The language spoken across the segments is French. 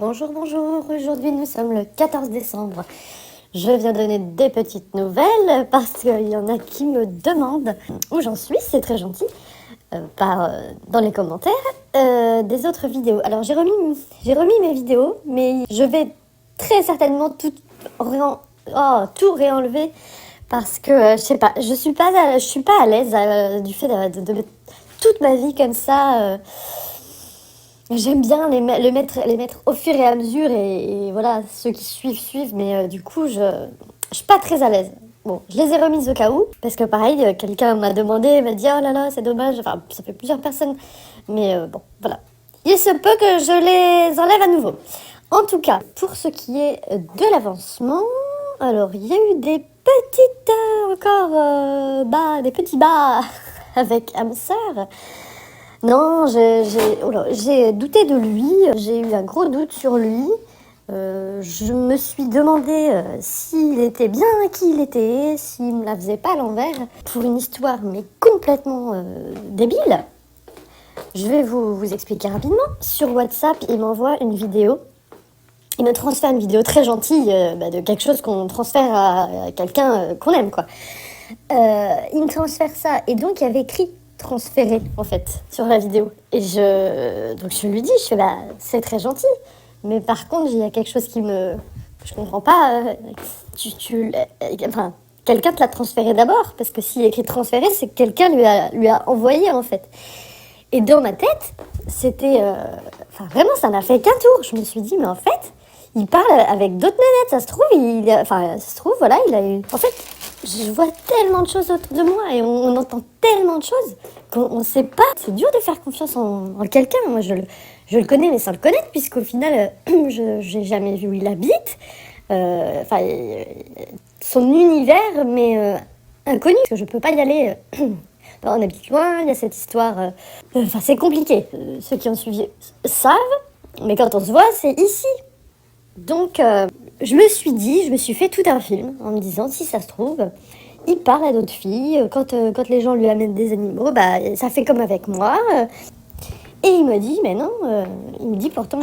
Bonjour, bonjour. Aujourd'hui, nous sommes le 14 décembre. Je viens donner des petites nouvelles parce qu'il y en a qui me demandent où j'en suis. C'est très gentil. Dans les commentaires des autres vidéos. Alors, j'ai remis mes vidéos, mais je vais très certainement tout réenlever parce que, je sais pas, je suis pas à l'aise du fait de mettre toute ma vie comme ça. J'aime bien les mettre au fur et à mesure et voilà, ceux qui suivent, mais du coup, je suis pas très à l'aise. Bon, je les ai remises au cas où, parce que pareil, quelqu'un m'a demandé, m'a dit, oh là là, c'est dommage, enfin, ça fait plusieurs personnes, mais bon, voilà. Il se peut que je les enlève à nouveau. En tout cas, pour ce qui est de l'avancement, alors, il y a eu des petites, des petits bas avec âme sœur. Non, j'ai douté de lui, j'ai eu un gros doute sur lui. Je me suis demandé s'il était bien qui il était, s'il me la faisait pas à l'envers, pour une histoire mais complètement débile. Je vais vous expliquer rapidement. Sur WhatsApp, il m'envoie une vidéo. Il me transfère une vidéo très gentille de quelque chose qu'on transfère à quelqu'un qu'on aime, quoi. Il me transfère ça, et donc il y avait écrit transféré en fait sur la vidéo. Donc je lui dis, c'est très gentil, mais par contre il y a quelque chose je comprends pas. Quelqu'un te l'a transféré d'abord, parce que s'il y a écrit transféré, c'est que quelqu'un lui a envoyé en fait. Et dans ma tête, c'était, vraiment ça n'a fait qu'un tour. Je me suis dit, mais en fait il parle avec d'autres nénettes, ça se trouve, voilà, il a eu... En fait, je vois tellement de choses autour de moi et on entend tellement de choses qu'on ne sait pas. C'est dur de faire confiance en quelqu'un. Moi, je le connais, mais sans le connaître, puisqu'au final, je n'ai jamais vu où il habite. Son univers, mais inconnu, parce que je ne peux pas y aller. On habite loin, il y a cette histoire... c'est compliqué. Ceux qui ont suivi savent, mais quand on se voit, c'est ici. Donc, je me suis fait tout un film en me disant, si ça se trouve, il parle à d'autres filles. Quand les gens lui amènent des animaux, ça fait comme avec moi. Et il me dit, mais non, il me dit, pourtant,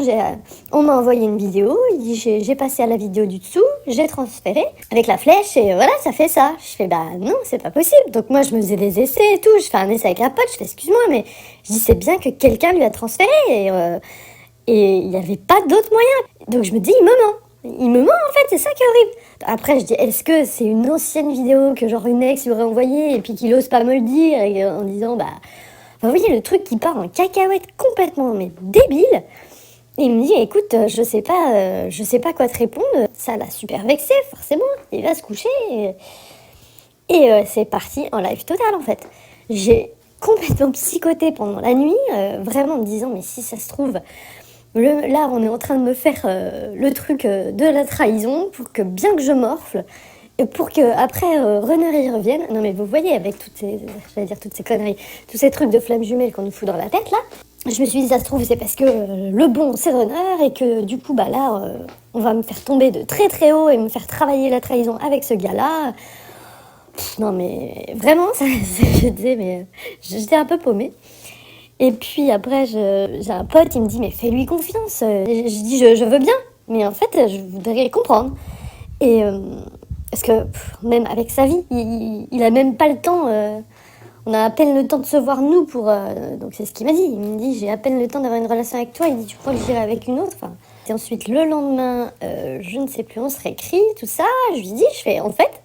on m'a envoyé une vidéo. Il dit, j'ai passé à la vidéo du dessous, j'ai transféré avec la flèche et voilà, ça fait ça. Je fais, non, c'est pas possible. Donc moi, je me faisais des essais et tout. Je fais un essai avec un pote, je fais, excuse-moi, mais je dis, c'est bien que quelqu'un lui a transféré et il n'y avait pas d'autre moyen. Donc je me dis, il me ment. Il me ment en fait, c'est ça qui est horrible. Après je dis, est-ce que c'est une ancienne vidéo que genre une ex lui aurait envoyée et puis qu'il ose pas me le dire en disant, vous voyez le truc qui part en cacahuète complètement mais débile. Et il me dit, écoute, je sais pas quoi te répondre. Ça l'a super vexé, forcément. Il va se coucher et c'est parti en live total en fait. J'ai complètement psychoté pendant la nuit, vraiment me disant, mais si ça se trouve... Là, on est en train de me faire le truc de la trahison pour que, bien que je morfle, et pour que après René y revienne. Non mais vous voyez, avec toutes ces conneries, tous ces trucs de flammes jumelles qu'on nous fout dans la tête là, je me suis dit, ça se trouve, c'est parce que le bon c'est René et que du coup, on va me faire tomber de très très haut et me faire travailler la trahison avec ce gars-là. Non mais vraiment, je disais, mais j'étais un peu paumée. Et puis après, j'ai un pote, il me dit, mais fais-lui confiance. Je dis, je veux bien, mais en fait, je voudrais comprendre. Et parce que même avec sa vie, il a même pas le temps. On a à peine le temps de se voir, nous, donc c'est ce qu'il m'a dit. Il me dit, j'ai à peine le temps d'avoir une relation avec toi. Il dit, tu crois que j'irai avec une autre? Et ensuite, le lendemain, je ne sais plus, on se réécrit, tout ça. Je lui dis, en fait...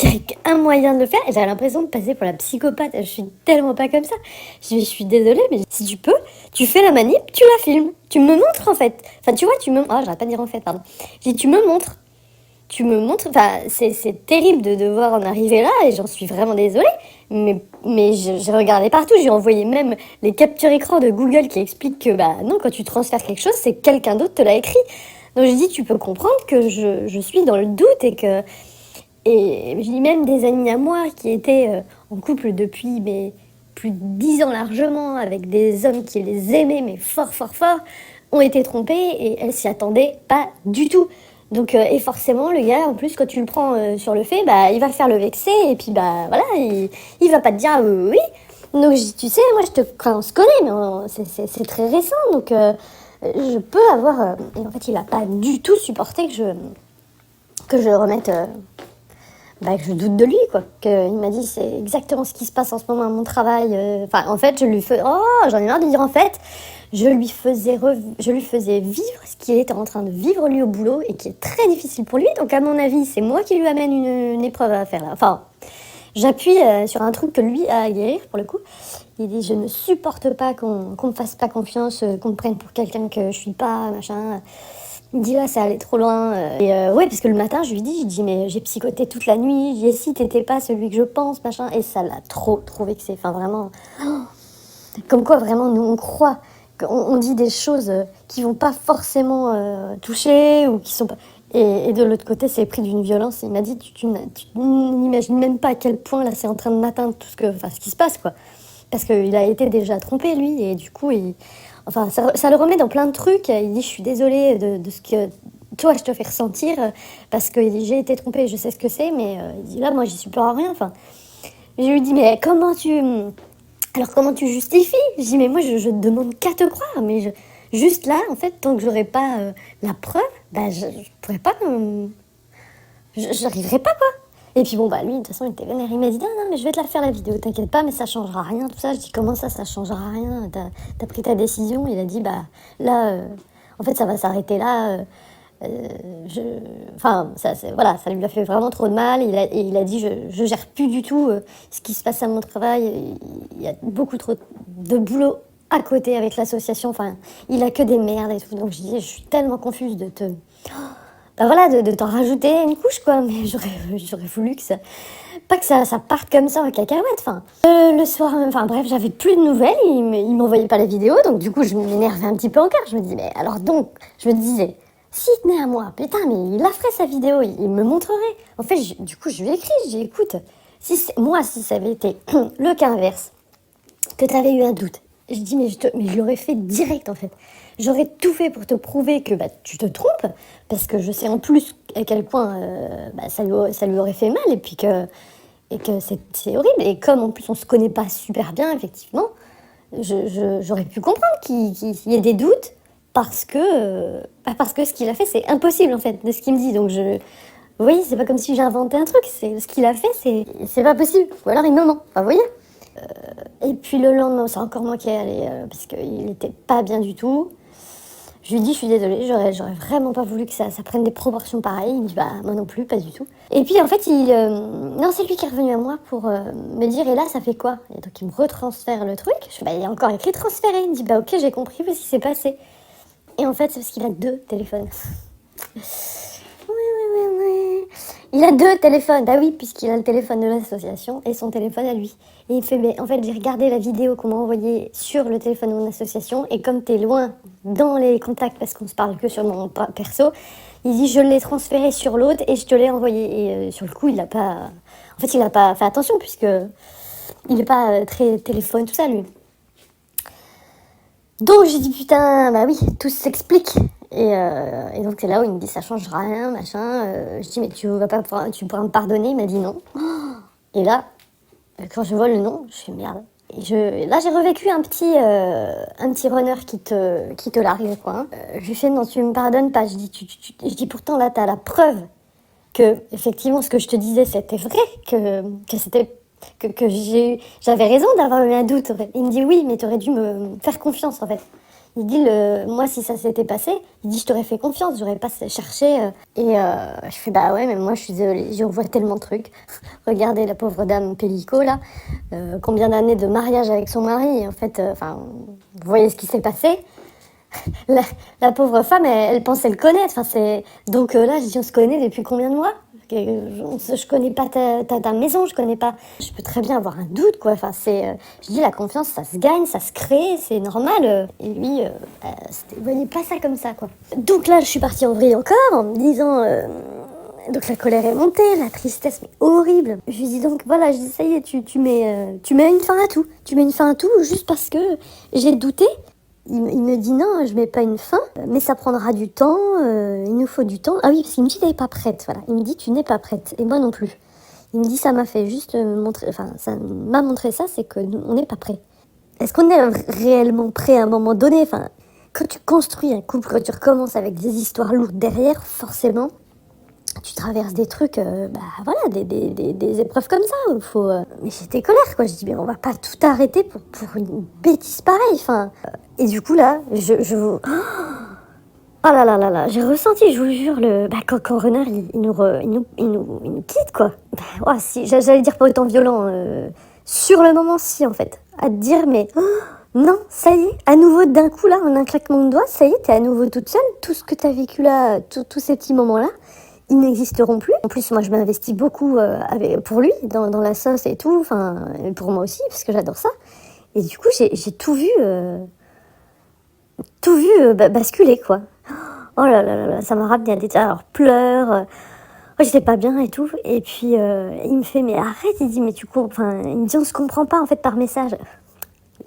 Il n'y a qu'un moyen de le faire et j'avais l'impression de passer pour la psychopathe. Je suis tellement pas comme ça. Je suis désolée, mais si tu peux, tu fais la manip, tu la filmes. Tu me montres en fait. Enfin, tu vois, j'arrête pas de dire en fait, pardon. J'ai dit, tu me montres. C'est terrible de devoir en arriver là et j'en suis vraiment désolée. Mais j'ai regardé partout. J'ai envoyé même les captures écran de Google qui expliquent que, non, quand tu transfères quelque chose, c'est que quelqu'un d'autre te l'a écrit. Donc j'ai dit, tu peux comprendre que je suis dans le doute et j'ai même des amis à moi qui étaient en couple depuis plus de 10 ans largement, avec des hommes qui les aimaient, mais fort, fort, fort, ont été trompés et elles s'y attendaient pas du tout. Donc, et forcément, le gars, en plus, quand tu le prends sur le fait, il va faire le vexer et puis voilà, il va pas te dire oui. Donc, je dis, tu sais, moi, on se connaît, mais c'est très récent, donc je peux avoir... et en fait, il a pas du tout supporté que je remette... que je doute de lui, quoi. Il m'a dit, c'est exactement ce qui se passe en ce moment à mon travail. Enfin, en fait, je lui fais... Oh, j'en ai marre de dire, en fait, je lui faisais vivre ce qu'il était en train de vivre, lui, au boulot, et qui est très difficile pour lui. Donc, à mon avis, c'est moi qui lui amène une épreuve à faire, là. Enfin, j'appuie sur un truc que lui a à guérir, pour le coup. Il dit, je ne supporte pas qu'on me fasse pas confiance, qu'on me prenne pour quelqu'un que je suis pas, machin... Il me dit là, ça allait trop loin. Ouais, parce que le matin, je lui dis, mais j'ai psychoté toute la nuit. Je dis, si t'étais pas celui que je pense, machin. Et ça l'a trop vexé. Enfin, vraiment. Comme quoi, vraiment, nous, on croit qu'on dit des choses qui vont pas forcément toucher ou qui sont pas. Et de l'autre côté, c'est pris d'une violence. Il m'a dit, tu n'imagines même pas à quel point là, c'est en train de m'atteindre tout ce qui se passe, quoi. Parce qu'il a été déjà trompé, lui, et du coup, enfin, ça le remet dans plein de trucs. Il dit, je suis désolée de ce que toi, je te fais ressentir, parce que j'ai été trompée, je sais ce que c'est, mais il dit, là, moi, j'y suis pour rien. Enfin, je lui dis, mais comment tu justifies? Je dis, mais moi, je ne demande qu'à te croire, mais juste là, en fait, tant que j'aurai pas la preuve, je pourrais pas... j'arriverai pas, quoi. Et puis bon, lui, de toute façon, il était vénère. Il m'a dit, non, mais je vais te la faire la vidéo, t'inquiète pas, mais ça changera rien, tout ça. Je dis, comment ça changera rien? T'as pris ta décision. Il a dit, là, en fait, ça va s'arrêter là. Enfin, voilà, ça lui a fait vraiment trop de mal. Il a dit, je gère plus du tout ce qui se passe à mon travail. Il y a beaucoup trop de boulot à côté avec l'association. Enfin, il a que des merdes et tout. Donc, je suis tellement confuse de te... de t'en rajouter une couche, quoi. Mais j'aurais voulu que ça... Pas que ça parte comme ça en cacahuète, enfin. Le soir, enfin bref, j'avais plus de nouvelles, il m'envoyait pas la vidéo, donc du coup, je m'énervais un petit peu encore. Je me dis, mais alors donc, je me disais, s'il tenait à moi, putain, mais il la ferait sa vidéo, il me montrerait. En fait, du coup, je lui ai écrit, j'ai dit, écoute, si ça avait été le cas inverse, que t'avais eu un doute, je dis, mais je l'aurais fait direct, en fait. J'aurais tout fait pour te prouver que tu te trompes, parce que je sais en plus à quel point ça lui aurait fait mal, et que c'est horrible. Et comme en plus on se connaît pas super bien, effectivement, j'aurais pu comprendre qu'il y ait des doutes, parce que ce qu'il a fait, c'est impossible, en fait, de ce qu'il me dit. Donc vous voyez, c'est pas comme si j'ai inventé un truc, c'est ce qu'il a fait, c'est pas possible. Ou alors il me ment, vous voyez. Et puis le lendemain, c'est encore moi qui ai allé, parce qu'il était pas bien du tout. Je lui dis, je suis désolée, j'aurais vraiment pas voulu que ça prenne des proportions pareilles. Il me dit, moi non plus, pas du tout. Et puis en fait, non, c'est lui qui est revenu à moi pour me dire, et là, ça fait quoi? Et donc il me retransfère le truc. Je fais, il y a encore écrit transférer. Il me dit, ok, j'ai compris ce qui s'est passé. Et en fait, c'est parce qu'il a 2 téléphones. Oui. Il a 2 téléphones. Oui, puisqu'il a le téléphone de l'association et son téléphone à lui. Et il fait, mais en fait, j'ai regardé la vidéo qu'on m'a envoyée sur le téléphone de mon association. Et comme t'es loin dans les contacts, parce qu'on se parle que sur mon perso, il dit, je l'ai transféré sur l'autre et je te l'ai envoyé. Et sur le coup, il a pas fait attention, puisque il n'est pas très téléphone, tout ça, lui. Donc j'ai dit, putain, oui, tout s'explique. Et donc c'est là où il me dit, ça changera rien, machin. Je dis, mais tu pourras me pardonner? Il m'a dit non. Et là, quand je vois le nom, je fais merde. Là, j'ai revécu un petit runner qui te largue, quoi. Je lui fais, non, tu me pardonnes pas. Je dis, pourtant, là, t'as la preuve que, effectivement, ce que je te disais, c'était vrai, que c'était... que j'avais raison d'avoir eu un doute. Il me dit, oui, mais t'aurais dû me faire confiance, en fait. Il dit, moi, si ça s'était passé, il dit, je t'aurais fait confiance, j'aurais pas cherché. Je fais, ouais, mais moi, je suis désolée, j'y revois tellement de trucs. Regardez la pauvre dame Pellico, là. Combien d'années de mariage avec son mari. Et en fait, vous voyez ce qui s'est passé. La pauvre femme, elle pensait le connaître. Donc là, je dis, on se connaît depuis combien de mois? Je connais pas ta maison, je connais pas. Je peux très bien avoir un doute, quoi. Je dis, la confiance, ça se gagne, ça se crée, c'est normal. Et lui, il voyait pas ça comme ça, quoi. Donc là, je suis partie en vrille encore, en me disant... Donc la colère est montée, la tristesse, mais horrible. Je lui dis donc, voilà, je dis, ça y est, tu mets une fin à tout. Tu mets une fin à tout juste parce que j'ai douté. Il me dit non, je mets pas une fin, mais ça prendra du temps, il nous faut du temps. Ah oui, parce qu'il me dit t'es pas prête, voilà. Il me dit tu n'es pas prête, et moi non plus. Il me dit ça m'a fait juste montrer, ça m'a montré ça, c'est qu'on n'est pas prêt. Est-ce qu'on est réellement prêt à un moment donné? Quand tu construis un couple, quand tu recommences avec des histoires lourdes derrière, forcément, tu traverses des trucs, voilà, des épreuves comme ça. Où faut, Mais j'étais colère, quoi. Je dis, mais on va pas tout arrêter pour une bêtise pareille. Enfin, et du coup, là, oh là là là là, j'ai ressenti, je vous jure, quand Renard, il nous quitte, quoi. Ouais, si, j'allais dire pas autant violent. Sur le moment, si, en fait. À te dire, mais... non, ça y est, à nouveau, d'un coup, là, en un claquement de doigts, ça y est, t'es à nouveau toute seule. Tout ce que t'as vécu là, tous ces petits moments-là, ils n'existeront plus. En plus, moi, je m'investis beaucoup pour lui, dans la sauce et tout, enfin, et pour moi aussi, parce que j'adore ça. Et du coup, j'ai tout vu basculer, quoi. Oh là là là là, ça m'a ramené à des... Alors, pleurs, j'étais pas bien et tout. Et puis, il me fait, mais arrête, il dit, mais enfin, il me dit, on se comprend pas, en fait, par message.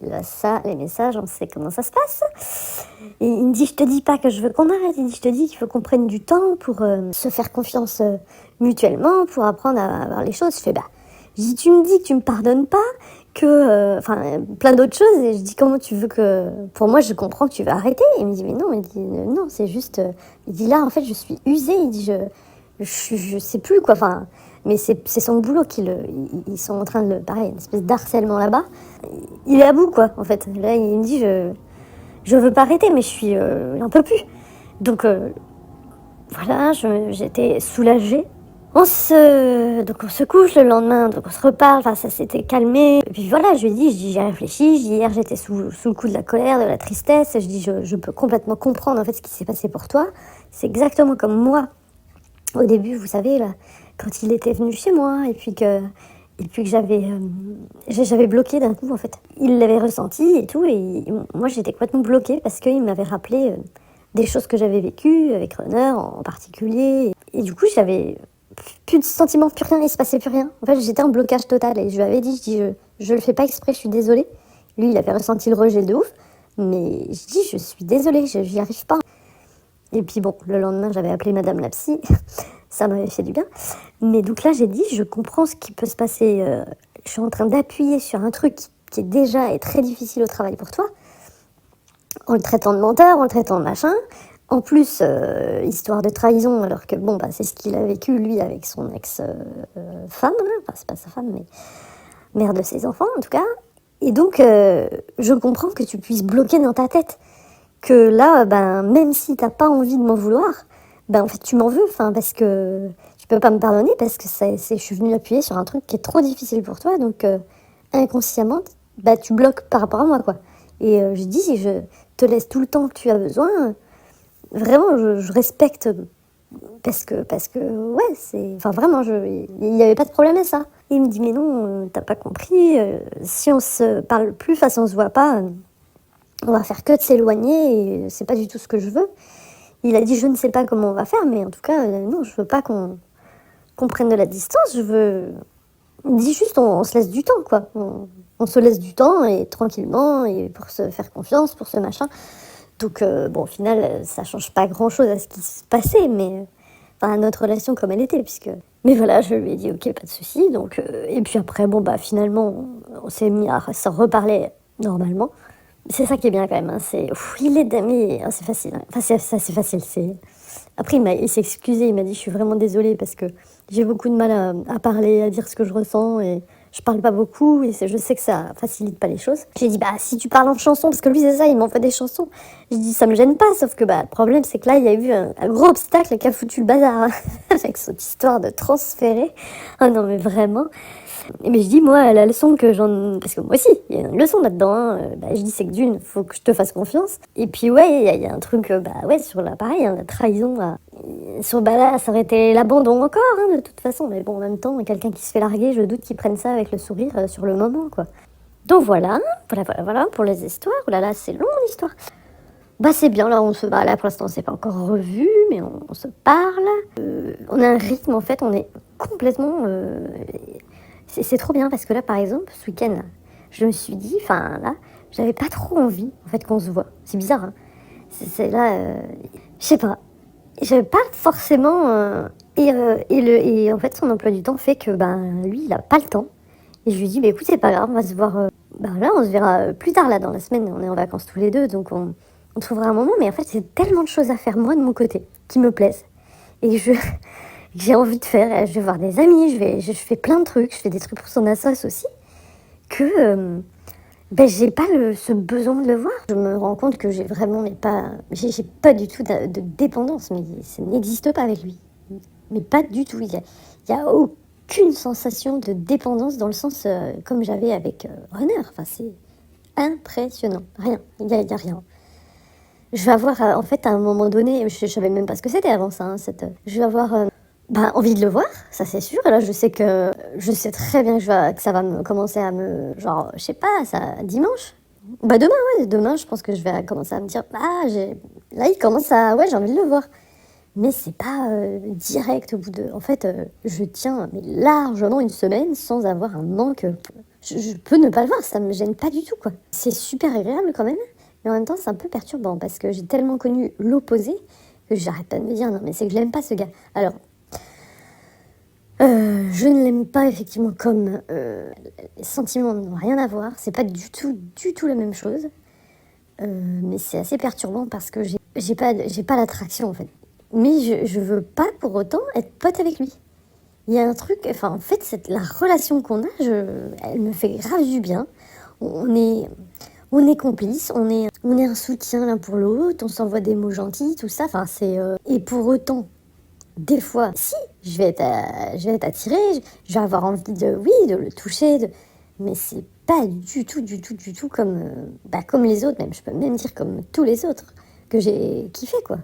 Là, ça, les messages, on sait comment ça se passe. Et il me dit, je te dis pas que je veux qu'on arrête, il dit, je te dis qu'il faut qu'on prenne du temps pour se faire confiance mutuellement, pour apprendre à voir les choses. Je fais, je dis, tu me dis que tu me pardonnes pas, que, enfin, plein d'autres choses, et je dis, comment tu veux que, pour moi, je comprends que tu vas arrêter. Il me dit, mais non, il dit, non, c'est juste, il dit, là, en fait, je suis usée, il dit, je sais plus, quoi, enfin, mais c'est son boulot ils sont en train de pareil, une espèce d'harcèlement là-bas. Il est à bout, quoi, en fait. Là, il me dit, je veux pas arrêter, mais j'en peux plus. Donc, voilà, j'étais soulagée. Donc on se couche le lendemain, donc on se reparle, enfin ça s'était calmé. Et puis voilà, je lui dis, j'ai réfléchi, hier j'étais sous le coup de la colère, de la tristesse, je dis, je peux complètement comprendre en fait ce qui s'est passé pour toi. C'est exactement comme moi, au début, vous savez, là, quand il était venu chez moi, et puis que j'avais bloqué d'un coup en fait. Il l'avait ressenti et tout, et moi j'étais complètement bloquée parce qu'il m'avait rappelé des choses que j'avais vécues avec Runner en particulier. Et du coup, j'avais plus de sentiments, plus rien, il se passait plus rien. En fait, j'étais en blocage total et je lui avais dit, je le fais pas exprès, je suis désolée. Lui, il avait ressenti le rejet de ouf, mais je dis, je suis désolée, j'y arrive pas. Et puis bon, le lendemain, j'avais appelé Madame la psy, ça m'avait fait du bien. Mais donc là, j'ai dit, je comprends ce qui peut se passer. Je suis en train d'appuyer sur un truc qui est déjà très difficile au travail pour toi, en le traitant de menteur, en le traitant de machin. En plus, histoire de trahison, alors que bon, c'est ce qu'il a vécu, lui, avec son ex-femme. Enfin, c'est pas sa femme, mais mère de ses enfants, en tout cas. Et donc, je comprends que tu puisses bloquer dans ta tête. Que là, même si t'as pas envie de m'en vouloir, en fait, tu m'en veux, parce que tu peux pas me pardonner, parce que je suis venue appuyer sur un truc qui est trop difficile pour toi, donc inconsciemment, tu bloques par rapport à moi, quoi. Et je dis, si je te laisse tout le temps que tu as besoin, vraiment, je respecte, parce que, ouais, enfin, vraiment, il n'y avait pas de problème à ça. Et il me dit, mais non, t'as pas compris, si on se parle plus, on se voit pas, on va faire que de s'éloigner, et c'est pas du tout ce que je veux. Il a dit, je ne sais pas comment on va faire, mais en tout cas, non, je veux pas qu'on prenne de la distance, je veux... Il dit juste, on se laisse du temps, quoi. On se laisse du temps, et tranquillement, et pour se faire confiance, pour ce machin. Donc, au final, ça change pas grand-chose à ce qui se passait, mais... à notre relation comme elle était, puisque... Mais voilà, je lui ai dit, ok, pas de souci. Donc, et puis après, finalement, on s'est mis à se reparler normalement. C'est ça qui est bien quand même, hein. Il est d'amis, c'est facile, hein. Enfin, c'est facile, Après, il s'est excusé, il m'a dit, je suis vraiment désolée parce que j'ai beaucoup de mal à parler, à dire ce que je ressens, et je parle pas beaucoup, et je sais que ça facilite pas les choses. J'ai dit, si tu parles en chanson, parce que lui, c'est ça, il m'envoie des chansons. J'ai dit, ça me gêne pas, sauf que, le problème, c'est que là, il y a eu un gros obstacle qui a foutu le bazar, hein, avec cette histoire de transférer. Ah non, mais vraiment... Mais je dis, moi, la leçon que j'en... Parce que moi aussi, il y a une leçon là-dedans, hein. Je dis, c'est que d'une, faut que je te fasse confiance. Et puis, ouais, il y a un truc, sur pareil, hein, la trahison. Là, ça aurait été l'abandon encore, hein, de toute façon. Mais bon, en même temps, quelqu'un qui se fait larguer, je doute qu'il prenne ça avec le sourire sur le moment, quoi. Donc voilà pour les histoires. Oh là là, c'est long, l'histoire. C'est bien, là, là, pour l'instant, on s'est pas encore revus, mais on se parle. On a un rythme, en fait, on est complètement... C'est trop bien parce que là, par exemple, ce week-end, je me suis dit, là, j'avais pas trop envie, en fait, qu'on se voit. C'est bizarre, hein. C'est là, je sais pas. J'avais pas forcément... et en fait, son emploi du temps fait que, lui, il a pas le temps. Et je lui dis, écoute, c'est pas grave, on va se voir... là, on se verra plus tard, là, dans la semaine. On est en vacances tous les deux, donc on trouvera un moment, mais en fait, j'ai tellement de choses à faire, moi, de mon côté, qui me plaisent. Et j'ai envie de faire, je vais voir des amis, je fais plein de trucs, je fais des trucs pour son assos aussi, que j'ai pas ce besoin de le voir. Je me rends compte que j'ai vraiment, j'ai pas du tout de dépendance, mais ça n'existe pas avec lui. Mais pas du tout. Il y a aucune sensation de dépendance dans le sens comme j'avais avec Runner. Enfin, c'est impressionnant. Rien. Il y a rien. Je vais avoir, en fait, à un moment donné, je savais même pas ce que c'était avant ça, hein, je vais avoir envie de le voir, ça c'est sûr. Et là, je sais très bien que ça va commencer à me, genre, je sais pas, ça, dimanche. Demain, ouais, demain, je pense que je vais commencer à me dire, là, il commence à, ouais, j'ai envie de le voir. Mais c'est pas direct au bout de... En fait, je tiens mais largement une semaine sans avoir un manque. Je peux ne pas le voir, ça me gêne pas du tout, quoi. C'est super agréable quand même, mais en même temps, c'est un peu perturbant parce que j'ai tellement connu l'opposé que j'arrête pas de me dire, non, mais c'est que je l'aime pas, ce gars. Alors, je ne l'aime pas effectivement comme les sentiments n'ont rien à voir, c'est pas du tout la même chose. Mais c'est assez perturbant parce que j'ai pas l'attraction en fait. Mais je veux pas pour autant être pote avec lui. Il y a un truc, enfin en fait, la relation qu'on a, elle me fait grave du bien. On est, on est complices, on est un soutien l'un pour l'autre, on s'envoie des mots gentils, tout ça. Enfin, et pour autant, des fois, si, je vais être attirée, je vais avoir envie de le toucher, mais c'est pas du tout comme, comme les autres, même, je peux même dire comme tous les autres que j'ai kiffé, quoi.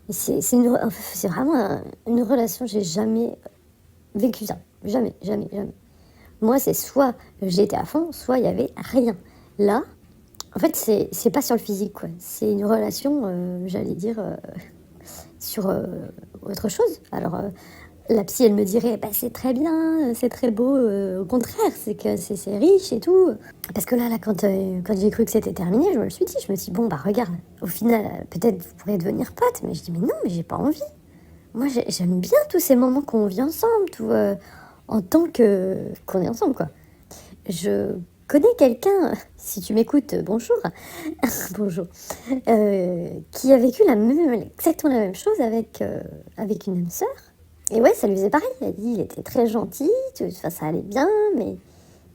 Et c'est vraiment une relation, j'ai jamais vécu ça. Jamais, jamais, jamais. Moi, c'est soit j'étais à fond, soit il y avait rien. Là, en fait, c'est pas sur le physique, quoi. C'est une relation, j'allais dire, sur autre chose. Alors, la psy, elle me dirait, c'est très bien, c'est très beau. Au contraire, c'est que c'est riche et tout. Parce que là quand j'ai cru que c'était terminé, je me suis dit, bon, regarde, au final, peut-être vous pourrez devenir potes. Mais je dis, mais non, mais j'ai pas envie. Moi, j'aime bien tous ces moments qu'on vit ensemble, tout, en tant qu'on est ensemble, quoi. Je connais quelqu'un, si tu m'écoutes, bonjour, bonjour, qui a vécu exactement la même chose avec une âme sœur. Et ouais, ça lui faisait pareil. Elle dit, il était très gentil, ça allait bien,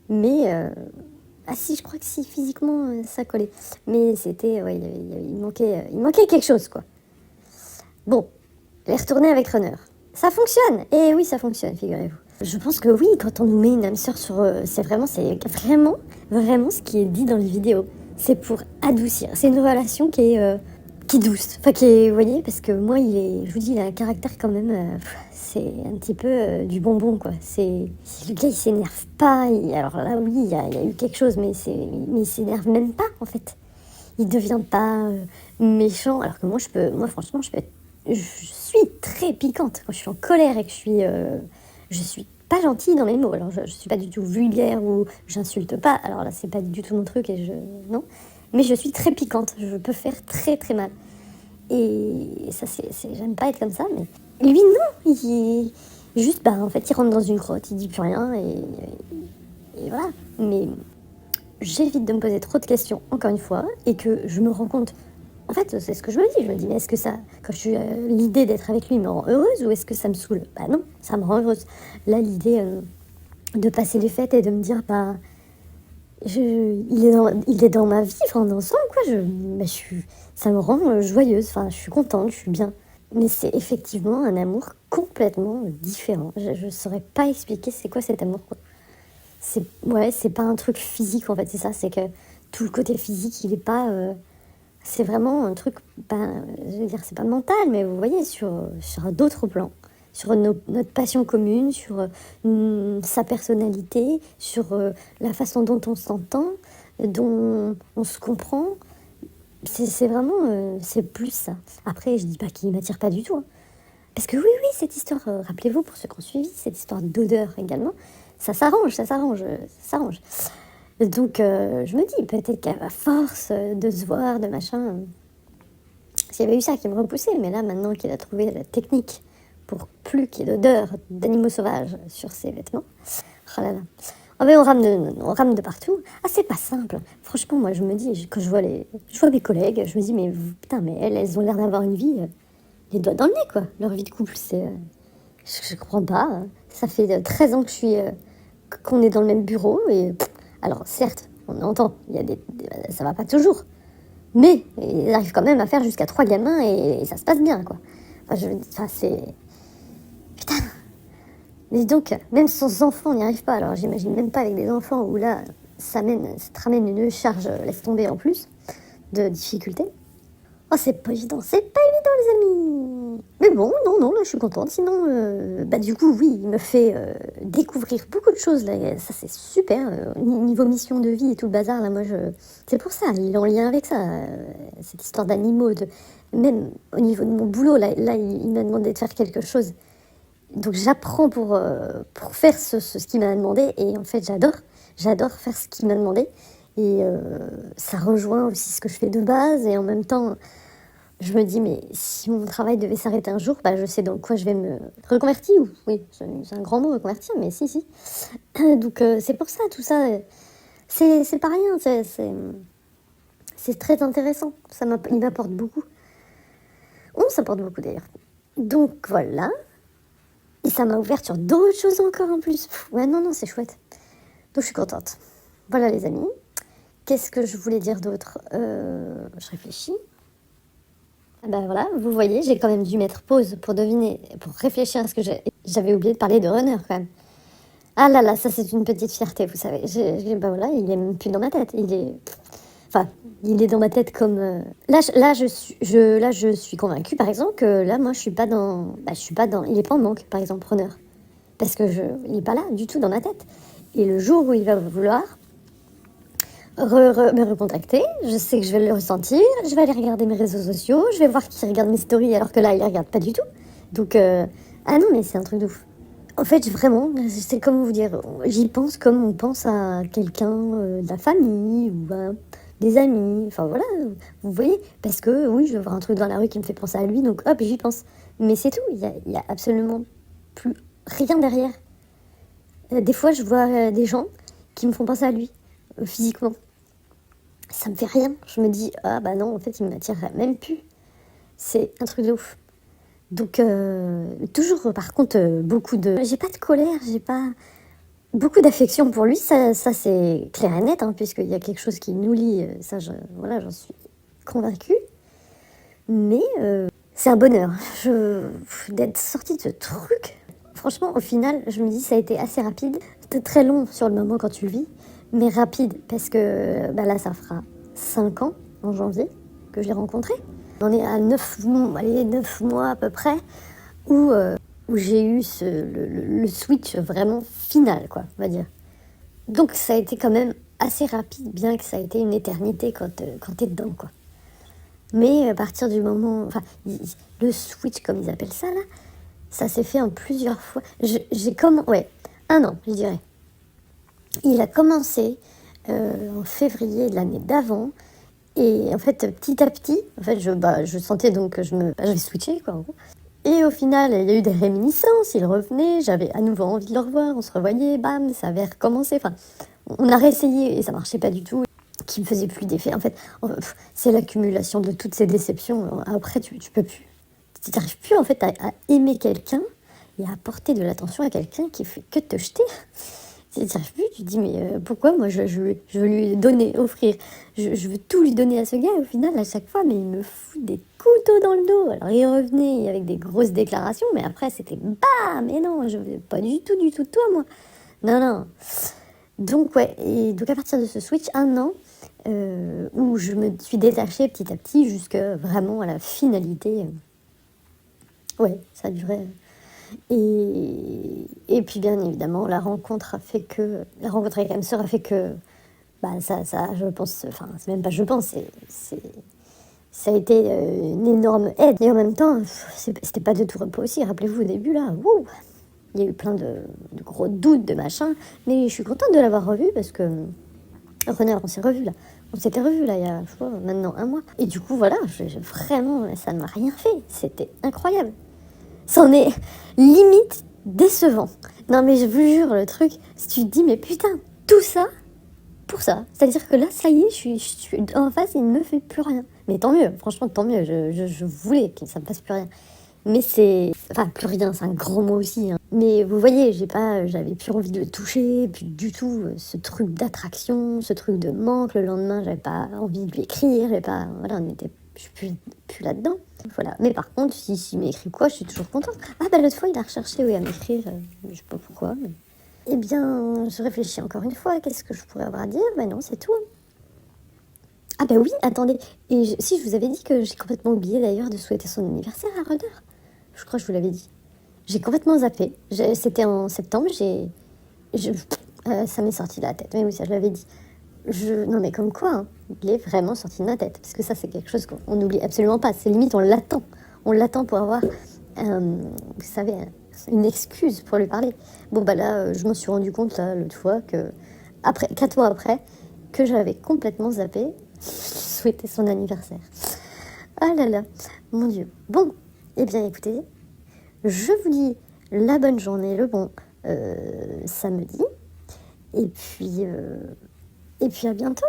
mais ah si, je crois que si, physiquement, ça collait. Mais c'était, ouais, il manquait quelque chose, quoi. Bon, elle est retournée avec Runner. Ça fonctionne. Et oui, ça fonctionne, figurez-vous. Je pense que oui, quand on nous met une âme sœur sur... c'est vraiment ce qui est dit dans les vidéos. C'est pour adoucir. C'est une relation qui est douce. Enfin, vous voyez, parce que moi, je vous dis, il a un caractère quand même... c'est un petit peu du bonbon, quoi. Le gars, il s'énerve pas. Alors là, oui, il y a eu quelque chose, mais il s'énerve même pas, en fait. Il devient pas méchant. Alors que moi, franchement, je suis très piquante. Quand je suis en colère et que je suis pas gentille dans mes mots. Alors, je suis pas du tout vulgaire ou j'insulte pas. Alors là, c'est pas du tout mon truc non. Mais je suis très piquante. Je peux faire très très mal. Et ça, j'aime pas être comme ça, mais lui, non. Juste, en fait, il rentre dans une grotte, il dit plus rien et voilà. Mais j'évite de me poser trop de questions, encore une fois, et que je me rends compte. En fait, c'est ce que je me dis. Je me dis, mais est-ce que ça, quand l'idée d'être avec lui me rend heureuse ou est-ce que ça me saoule? Non, ça me rend heureuse. Là, l'idée de passer les fêtes et de me dire, il est dans ma vie, enfin, ensemble, quoi. Ça me rend joyeuse. Enfin, je suis contente, je suis bien. Mais c'est effectivement un amour complètement différent. Je ne saurais pas expliquer c'est quoi cet amour, quoi. C'est pas un truc physique, en fait, c'est ça. C'est que tout le côté physique, il est pas... c'est vraiment un truc, je veux dire, c'est pas mental, mais vous voyez, sur d'autres plans. Sur notre passion commune, sur sa personnalité, sur la façon dont on s'entend, dont on se comprend. C'est vraiment, c'est plus ça. Après, je dis pas qu'il m'attire pas du tout, hein. Parce que oui, cette histoire, rappelez-vous, pour ceux qui ont suivi, cette histoire d'odeur également, ça s'arrange. Donc, je me dis, peut-être qu'à force de se voir, de machin, s'il y avait eu ça qui me repoussait, mais là, maintenant qu'il a trouvé la technique pour plus qu'il y ait d'odeur d'animaux sauvages sur ses vêtements, oh là là, Ah mais on rame de partout. Ah, c'est pas simple. Franchement, moi, je me dis, quand je vois mes collègues, je me dis, mais putain, mais elles ont l'air d'avoir une vie, les doigts dans le nez, quoi. Leur vie de couple, je comprends pas. Ça fait 13 ans que qu'on est dans le même bureau et, alors, certes, on entend, ça va pas toujours. Mais ils arrivent quand même à faire jusqu'à 3 gamins et ça se passe bien, quoi. Enfin, c'est... Putain. Mais donc, même sans enfants, on n'y arrive pas. Alors, j'imagine même pas avec des enfants où là, ça te ramène une charge, laisse tomber en plus, de difficultés. Oh, c'est pas évident, les amis. Mais bon, non, là, je suis contente. Sinon, du coup, oui, il me fait découvrir beaucoup de choses, là. Ça, c'est super. Niveau mission de vie et tout le bazar, là, c'est pour ça, il est en lien avec ça. Cette histoire d'animaux, même au niveau de mon boulot, là il m'a demandé de faire quelque chose. Donc, j'apprends pour faire ce qu'il m'a demandé. Et en fait, j'adore faire ce qu'il m'a demandé. Et ça rejoint aussi ce que je fais de base. Et en même temps, je me dis, mais si mon travail devait s'arrêter un jour, je sais dans quoi je vais me reconvertir. Oui, c'est un grand mot, reconvertir, mais si. Donc, c'est pour ça, tout ça, c'est pas rien. C'est très intéressant. Il m'apporte beaucoup. On s'apporte beaucoup, d'ailleurs. Donc, voilà. Et ça m'a ouvert sur d'autres choses encore en plus. Ouais, non, c'est chouette. Donc, je suis contente. Voilà, les amis. Qu'est-ce que je voulais dire d'autre? Je réfléchis. Voilà, vous voyez, j'ai quand même dû mettre pause pour deviner, pour réfléchir à ce que j'avais oublié de parler de Runner quand même. Ah là, ça c'est une petite fierté, vous savez. Voilà, il est même plus dans ma tête. Il est dans ma tête comme... Là, je suis convaincue, par exemple, que là, moi, je suis pas dans... Il est pas en manque, par exemple, Runner. Parce que il est pas là, du tout, dans ma tête. Et le jour où il va vouloir me recontacter, je sais que je vais le ressentir, je vais aller regarder mes réseaux sociaux, je vais voir qu'il regarde mes stories alors que là, il les regarde pas du tout. Donc, ah non, mais c'est un truc de ouf. En fait, vraiment, c'est comment vous dire, j'y pense comme on pense à quelqu'un de la famille ou à des amis, enfin voilà, vous voyez, parce que oui, je vais voir un truc dans la rue qui me fait penser à lui, donc hop, j'y pense. Mais c'est tout, il y a absolument plus rien derrière. Des fois, je vois des gens qui me font penser à lui, physiquement. Ça me fait rien. Je me dis, ah bah non, en fait, il m'attirerait même plus. C'est un truc de ouf. Donc, toujours, par contre, j'ai pas de colère, j'ai pas beaucoup d'affection pour lui. Ça c'est clair et net, hein, puisqu'il y a quelque chose qui nous lie. Voilà, j'en suis convaincue. Mais c'est un bonheur d'être sortie de ce truc. Franchement, au final, je me dis, ça a été assez rapide. C'était très long sur le moment quand tu le vis, mais rapide, parce que là, ça fera 5 ans, en janvier, que je l'ai rencontré. On est à 9 mois à peu près, où j'ai eu le switch vraiment final, quoi, on va dire. Donc ça a été quand même assez rapide, bien que ça a été une éternité quand t'es dedans, quoi. Mais à partir du moment... le switch, comme ils appellent ça, là, ça s'est fait en plusieurs fois. Ouais, 1 an, je dirais. Il a commencé en février de l'année d'avant. Et en fait, petit à petit, en fait, je sentais donc que j'avais switché, quoi, en gros. Et au final, il y a eu des réminiscences, il revenait, j'avais à nouveau envie de le revoir, on se revoyait, bam, ça avait recommencé. Enfin, on a réessayé et ça marchait pas du tout, qui me faisait plus d'effet. En fait, c'est l'accumulation de toutes ces déceptions. Après, tu peux plus. Tu n'arrives plus, en fait, à aimer quelqu'un et à apporter de l'attention à quelqu'un qui fait que te jeter. Tu n'arrives plus, tu te dis, mais pourquoi moi je veux lui donner, offrir, je veux tout lui donner à ce gars, et au final, à chaque fois, mais il me fout des couteaux dans le dos. Alors, il revenait avec des grosses déclarations, mais après, c'était bah, mais non, je veux pas du tout de toi, moi. Non. Donc, ouais, et donc à partir de ce switch, 1 an, où je me suis détachée petit à petit jusqu'à vraiment à la finalité. Ouais, ça a duré. Et puis bien évidemment, la rencontre avec âme sœur a fait que, ça, je pense, enfin, c'est même pas je pense, ça a été une énorme aide. Et en même temps, c'était pas de tout repos aussi. Rappelez-vous, au début, là, il y a eu plein de gros doutes, de machin. Mais je suis contente de l'avoir revu parce que, René, on s'est revus là. On s'était revus là il y a maintenant 1 mois. Et du coup, voilà, vraiment, ça ne m'a rien fait. C'était incroyable. C'en est limite décevant. Non mais je vous jure, le truc, si tu te dis, mais putain, tout ça pour ça. C'est-à-dire que là, ça y est, je suis en face, il ne me fait plus rien. Mais tant mieux, franchement, tant mieux. Je voulais que ça me fasse plus rien. Mais c'est... Enfin, plus rien, c'est un grand mot aussi. Hein. Mais vous voyez, j'avais plus envie de le toucher, plus du tout ce truc d'attraction, ce truc de manque. Le lendemain, j'avais pas envie de lui écrire, voilà, je suis plus là-dedans. Voilà. Mais par contre, s'il m'écrit quoi, je suis toujours contente. Ah bah l'autre fois, il a recherché à m'écrire, je sais pas pourquoi. Mais... Eh bien, je réfléchis encore une fois, qu'est-ce que je pourrais avoir à dire? Ben non, c'est tout. Ah bah oui, attendez, si je vous avais dit que j'ai complètement oublié d'ailleurs de souhaiter son anniversaire à Runner. Je crois que je vous l'avais dit. J'ai complètement zappé. C'était en septembre, ça m'est sorti de la tête. Mais oui, ça je l'avais dit. Non mais comme quoi, hein, il est vraiment sorti de ma tête. Parce que ça, c'est quelque chose qu'on n'oublie absolument pas. C'est limite, on l'attend. On l'attend pour avoir, vous savez, une excuse pour lui parler. Bon bah là, je m'en suis rendu compte là, l'autre fois, 4 mois après, que j'avais complètement zappé souhaiter son anniversaire. Ah là là, mon Dieu. Bon, eh bien écoutez, je vous dis la bonne journée, le bon samedi. Et puis à bientôt.